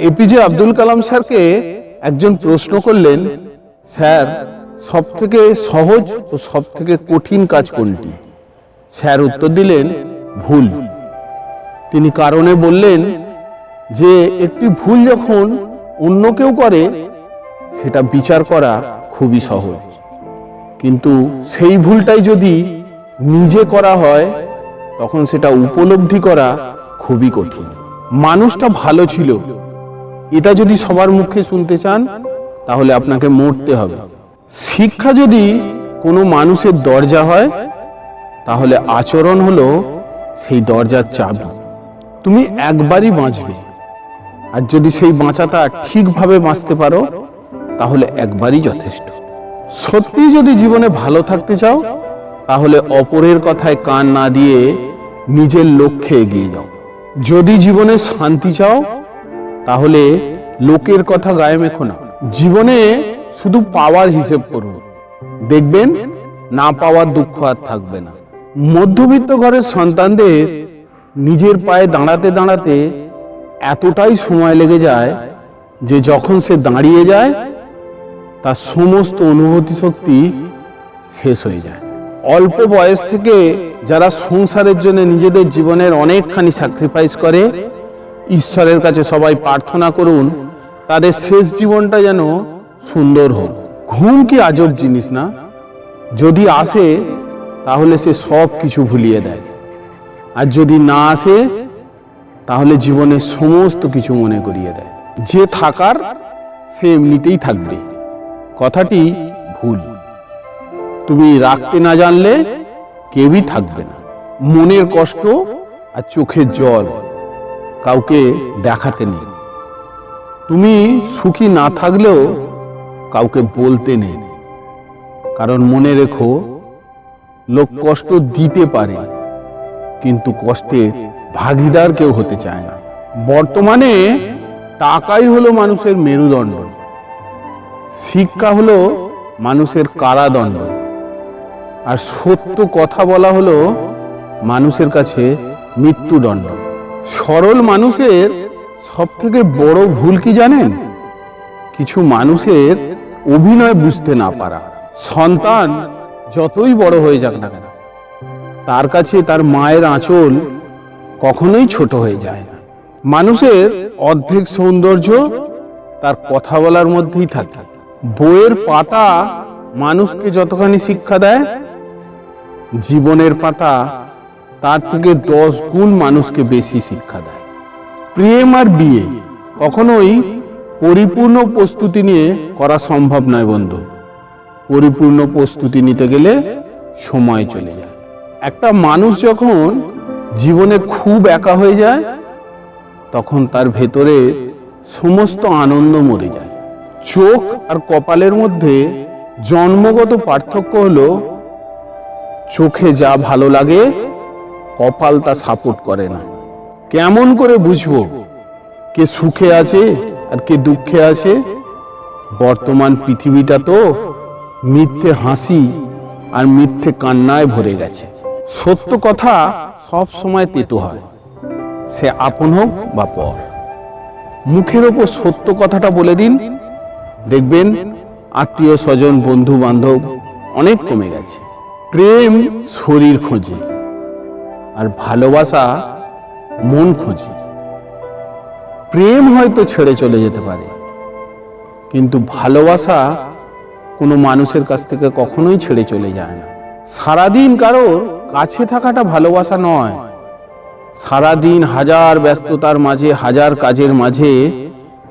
APJ Abdul Kalam স্যারকে একজন প্রশ্ন করলেন, স্যার সবথেকে সহজ ও সবথেকে কঠিন কাজ কোনটি? স্যার উত্তর দিলেন, ভুল। তিনি কারণে বললেন যে একটি ভুল যখন অন্য কেউ করে সেটা বিচার করা খুবই সহজ, কিন্তু সেই ভুলটাই যদি নিজে করা হয় তখন সেটা উপলব্ধি করা খুবই কঠিন। মানুষটা ভালো ছিল, এটা যদি সবার মুখে শুনতে চান তাহলে আপনাকে মরতে হবে। শিক্ষা যদি কোনো মানুষের দরজা হয় তাহলে আচরণ হলো সেই দরজার চাবি। তুমি একবারই বাঁচবে, আর যদি সেই বাঁচাটা ঠিকভাবে বাঁচতে পারো তাহলে একবারই যথেষ্ট। সত্যি যদি জীবনে ভালো থাকতে চাও তাহলে অপরের কথায় কান না দিয়ে নিজের লক্ষ্যে এগিয়ে যাও। যদি জীবনে শান্তি চাও তাহলে লোকের কথা গায়ে মেখো না। জীবনে শুধু পাওয়ার হিসেব করুন, দেখবেন না পাওয়ার দুঃখ আর থাকবে না। মধ্যবিত্ত ঘরের সন্তানদের নিজের পায়ে দাঁড়াতে দাঁড়াতে এতটাই সময় লেগে যায় যে যখন সে দাঁড়িয়ে যায় তার সমস্ত অনুভূতি শক্তি শেষ হয়ে যায়। অল্প বয়স থেকে যারা সংসারের জন্য নিজেদের জীবনের অনেকখানি স্যাক্রিফাইস করে, ঈশ্বরের কাছে সবাই প্রার্থনা করুন তাদের শেষ জীবনটা যেন সুন্দর হোক। ঘুম কি আজব জিনিস না? যদি আসে তাহলে সে সব কিছু ভুলিয়ে দেয়, আর যদি না আসে তাহলে জীবনের সমস্ত কিছু মনে করিয়ে দেয়। যে থাকার সে এমনিতেই থাকবে, কথাটি ভুল। তুমি রাখতে না জানলে কেউই থাকবে না। মনের কষ্ট আর চোখের জল কাউকে দেখাতে নেই। তুমি সুখী না থাকলেও কাউকে বলতে নেই, কারণ মনে রেখো, লোক কষ্ট দিতে পারে কিন্তু কষ্টের ভাগীদার কেউ হতে চায় না। বর্তমানে টাকাই হলো মানুষের মেরুদণ্ড, শিক্ষা হলো মানুষের কারাদণ্ড, আর সত্য কথা বলা হলো মানুষের কাছে মৃত্যুদণ্ড। সরল মানুষের সব থেকে বড় ভুল কি জানেন? কিছু মানুষের অভিনয় বুঝতে না পারা। সন্তান যতই বড় হয়ে যাক না কেন, তার কাছে তার মায়ের আঁচল কখনোই ছোট হয়ে যায় না। মানুষের অর্ধেক সৌন্দর্য তার কথা বলার মধ্যেই থাকে। বইয়ের পাতা মানুষকে যতখানি শিক্ষা দেয়, জীবনের পাতা তার থেকে 10 গুণ মানুষকে বেশি শিক্ষা দেয়। প্রেম আর বিয়ে কখনোই পরিপূর্ণ প্রস্তুতি নিয়ে করা সম্ভব নয় বন্ধু। পরিপূর্ণ প্রস্তুতি নিতে গেলে সময় চলে যায়। একটা মানুষ যখন জীবনে খুব একা হয়ে যায় তখন তার ভেতরে সমস্ত আনন্দ মরে যায়। চোখ আর কপালের মধ্যে জন্মগত পার্থক্য হলো, চোখে যা ভালো লাগে কপাল তা সাপোর্ট করে না। কেমন করে বুঝবো কে সুখে আছে আর কে দুঃখে আছে? বর্তমান পৃথিবীটা তো মিথ্যে হাসি আর মিথ্যে কান্নায় ভরে গেছে। সত্য কথা সব সময় তেতো হয়, সে আপন হোক বা পর। মুখের ওপর সত্য কথাটা বলে দিন, দেখবেন আত্মীয় স্বজন বন্ধু বান্ধব অনেক কমে গেছে। প্রেম শরীর খোঁজে আর ভালোবাসা মন খোঁজে। প্রেম হয়তো ছেড়ে চলে যেতে পারে, কিন্তু ভালোবাসা কোনো মানুষের কাছ থেকে কখনোই ছেড়ে চলে যায় না। সারাদিন কারোর কাছে থাকাটা ভালোবাসা নয়, সারাদিন হাজার ব্যস্ততার মাঝে, হাজার কাজের মাঝে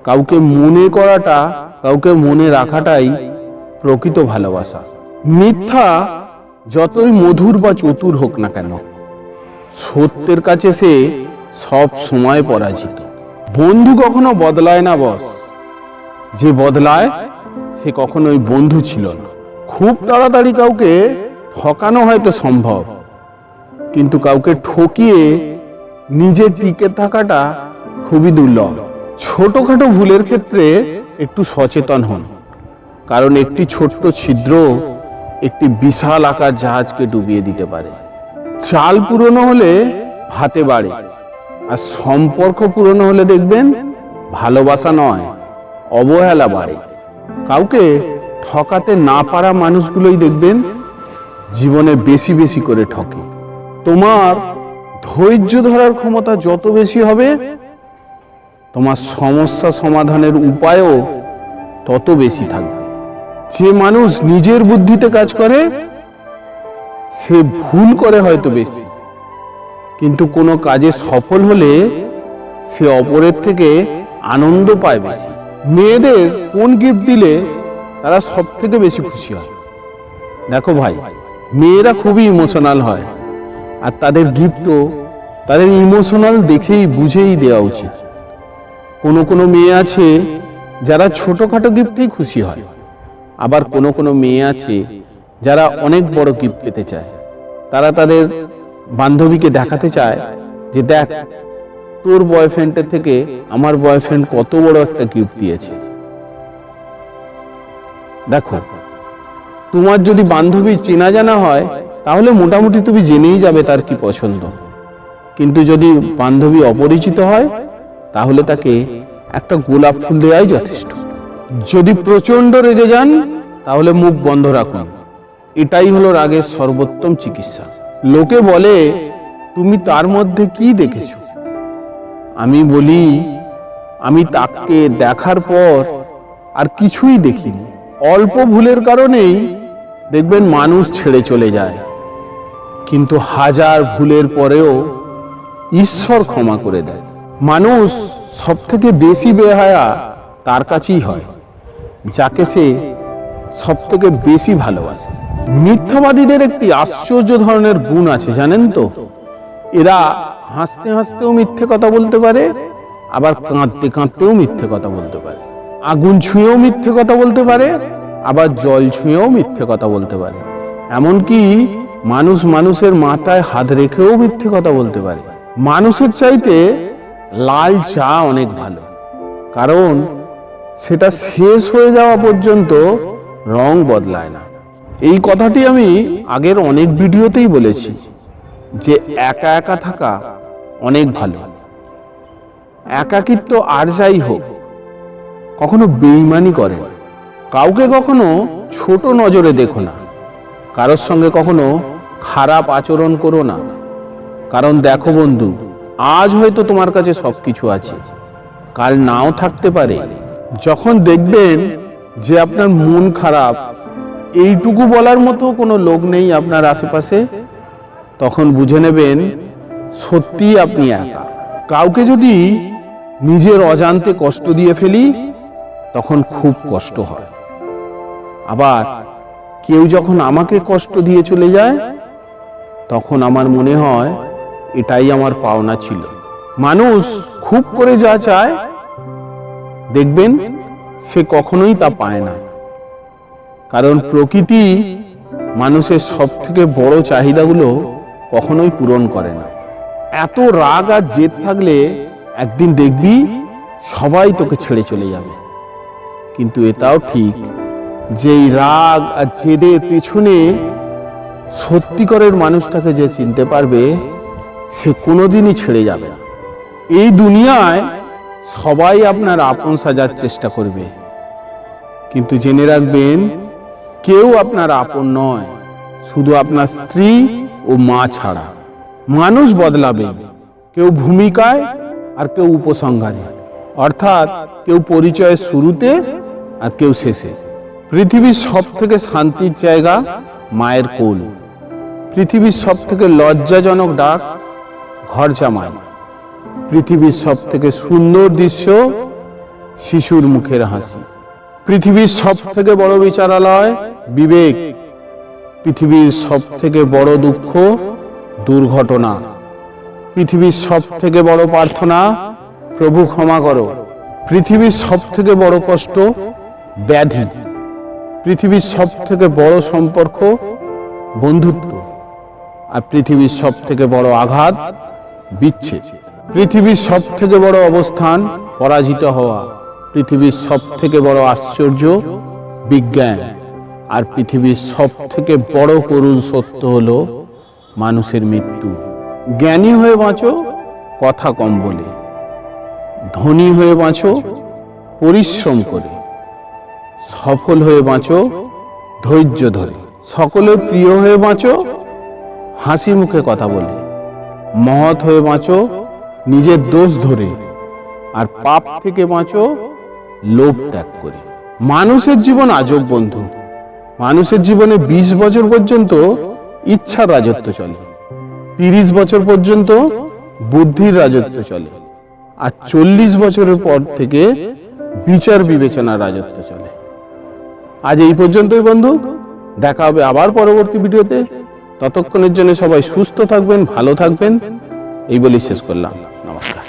কাউকে মনে করাটা, কাউকে মনে রাখাটাই প্রকৃত ভালোবাসা। মিথ্যা যতই মধুর বা চতুর হোক না কেন, সত্যের কাছে সে সব সময় পরাজিত। বন্ধু কখনো বদলায় না বস, যে বদলায় সে কখনোই বন্ধু ছিল না। খুব তাড়াতাড়ি কাউকে ঠকানো হয়তো সম্ভব, কিন্তু কাউকে ঠকিয়ে নিজে টিকে থাকাটা খুবই দুর্লভ। ছোটখাটো ভুলের ক্ষেত্রে একটু সচেতন হন, কারণ একটি ছোট্ট ছিদ্র একটি বিশাল আকার জাহাজকে ডুবিয়ে দিতে পারে। চাল পুরনো হলে ভাতে বাড়ে, আর সম্পর্ক পুরনো হলে দেখবেন ভালোবাসা নয়, অবহেলা বাড়ে। কাউকে ঠকাতে না পারা মানুষগুলোই দেখবেন জীবনে বেশি বেশি করে ঠকে। তোমার ধৈর্য ধরার ক্ষমতা যত বেশি হবে, তোমার সমস্যা সমাধানের উপায়ও তত বেশি থাকবে। যে মানুষ নিজের বুদ্ধিতে কাজ করে সে ভুল করে হয়তো বেশি, কিন্তু কোনো কাজে সফল হলে সে অপরের থেকে আনন্দ পায় বেশি। মেয়েদের কোন গিফট দিলে তারা সব থেকে বেশি খুশি হয়? দেখো ভাই, মেয়েরা খুবই ইমোশনাল হয়, আর তাদের গিফটও তাদের ইমোশনাল দেখেই বুঝেই দেওয়া উচিত। কোনো কোনো মেয়ে আছে যারা ছোটখাটো গিফটেই খুশি হয়, আবার কোনো কোনো মেয়ে আছে যারা অনেক বড় গিফট পেতে চায়। তারা তাদের বান্ধবীকে দেখাতে চায় যে দেখ, তোর বয়ফ্রেন্ডের থেকে আমার বয়ফ্রেন্ড কত বড় একটা গিফট দিয়েছে। দেখো, তোমার যদি বান্ধবী চেনা জানা হয় তাহলে মোটামুটি তুমি জেনেই যাবে তার কি পছন্দ, কিন্তু যদি বান্ধবী অপরিচিত হয় তাহলে তাকে একটা গোলাপ ফুল দেওয়াই যথেষ্ট। যদি প্রচন্ড রেগে যান তাহলে মুখ বন্ধ রাখুন, এটাই হলো রাগের সর্বোত্তম চিকিৎসা। লোকে বলে তুমি তার মধ্যে কি দেখেছো? আমি বলি আমি তাকে দেখার পর আর কিছুই দেখিনি। অল্প ভুলের কারণেই দেখবেন মানুষ ছেড়ে চলে যায়, কিন্তু হাজার ভুলের পরেও ঈশ্বর ক্ষমা করে দেয়। মানুষ সব থেকে বেশি বেহায়া তার কাছেই হয় যাকে সে সব থেকে বেশি ভালোবাসে। মিথ্যাবাদীদের একটি আশ্চর্য ধরনের গুণ আছে জানেন তো? এরা হাসতে হাসতেও মিথ্যে কথা বলতে পারে, আবার কাঁদতে কাঁদতেও মিথ্যে কথা বলতে পারে। আগুন ছুঁয়েও মিথ্যে কথা বলতে পারে, আবার জল ছুঁয়েও মিথ্যে কথা বলতে পারে। এমনকি মানুষ মানুষের মাথায় হাত রেখেও মিথ্যে কথা বলতে পারে। মানুষের চাইতে লাল চা অনেক ভালো, কারণ সেটা শেষ হয়ে যাওয়া পর্যন্ত রং বদলায় না। এই কথাটি আমি আগের অনেক ভিডিওতেই বলেছি যে একা একা থাকা অনেক ভালো। একাকিত্ব আর যাই হোক, কখনো বেঈমানি করে না, কাউকে কখনো ছোট নজরে দেখো না, কারোর সঙ্গে কখনো খারাপ আচরণ করো না। কারণ দেখো বন্ধু, আজ হয়তো তোমার কাছে সবকিছু আছে, কাল নাও থাকতে পারে। যখন দেখবেন যে আপনার মন খারাপ, এইটুকু বলার মতো কোনো লোক নেই আপনার আশেপাশে, তখন বুঝে নেবেন সত্যি আপনি একা। কাউকে যদি নিজের অজান্তে কষ্ট দিয়ে ফেলি তখন খুব কষ্ট হয়, আবার কেউ যখন আমাকে কষ্ট দিয়ে চলে যায় তখন আমার মনে হয় এটাই আমার পাওনা ছিল। মানুষ খুব করে যা চায় দেখবেন সে কখনোই তা পায় না, কারণ প্রকৃতি মানুষের সব থেকে বড় চাহিদাগুলো কখনোই পূরণ করে না। এত রাগ আর জেদ থাকলে একদিন দেখবি সবাই তোকে ছেড়ে চলে যাবে। কিন্তু এটাও ঠিক যে এই রাগ আর জেদের পেছনে সত্যিকারের মানুষটাকে যে চিনতে পারবে সে কোনোদিনই ছেড়ে যাবে না। এই দুনিয়ায় সবাই আপনার আপন সাজার চেষ্টা করবে, কিন্তু জেনে রাখবেন কেউ আপনার আপন নয়, শুধু আপনার স্ত্রী ও মা ছাড়া। মানুষ বদলাবে, কেউ ভূমিকায় আর কেউ উপসংহারে, অর্থাৎ কেউ পরিচয়ের শুরুতে আর কেউ শেষে। পৃথিবীর সব থেকে শান্তির জায়গা মায়ের কোল, পৃথিবীর সব থেকে লজ্জাজনক ডাক ঘর জামাই, পৃথিবীর সব থেকে সুন্দর দৃশ্য শিশুর মুখের হাসি, পৃথিবীর সব থেকে বড় বিচারালয় বিবেক, পৃথিবীর সব থেকে বড় দুঃখ দুর্ঘটনা, পৃথিবীর সব থেকে বড় প্রার্থনা প্রভু ক্ষমা করো, পৃথিবীর সব থেকে বড় কষ্ট ব্যাধি, পৃথিবীর সব থেকে বড় সম্পর্ক বন্ধুত্ব, আর পৃথিবীর সব থেকে বড় আঘাত বিচ্ছেদ। পৃথিবীর সব থেকে বড় অবস্থান পরাজিত হওয়া, পৃথিবীর সব থেকে বড় আশ্চর্য বিজ্ঞান, আর পৃথিবীর সব থেকে বড় করুণ সত্য হলো মানুষের মৃত্যু। জ্ঞানী হয়ে বাঁচো কথা কম বলে, ধনী হয়ে বাঁচো পরিশ্রম করে, সফল হয়ে বাঁচো ধৈর্য ধরে, সকলের প্রিয় হয়ে বাঁচো হাসি মুখে কথা বলে, মহৎ হয়ে বাঁচো নিজের দোষ ধরে, আর পাপ থেকে বাঁচো লোভ ত্যাগ করে। মানুষের জীবন আজব বন্ধু। মানুষের জীবনে 20 বছর পর্যন্ত ইচ্ছার রাজত্ব চলে, 30 বছর পর্যন্ত বুদ্ধির রাজত্ব চলে, আর 40 বছরের পর থেকে বিচার বিবেচনার রাজত্ব চলে। আজ এই পর্যন্তই বন্ধু, দেখা হবে আবার পরবর্তী ভিডিওতে। ততক্ষণের জন্য সবাই সুস্থ থাকবেন, ভালো থাকবেন, এই বলেই শেষ করলাম। নমস্কার।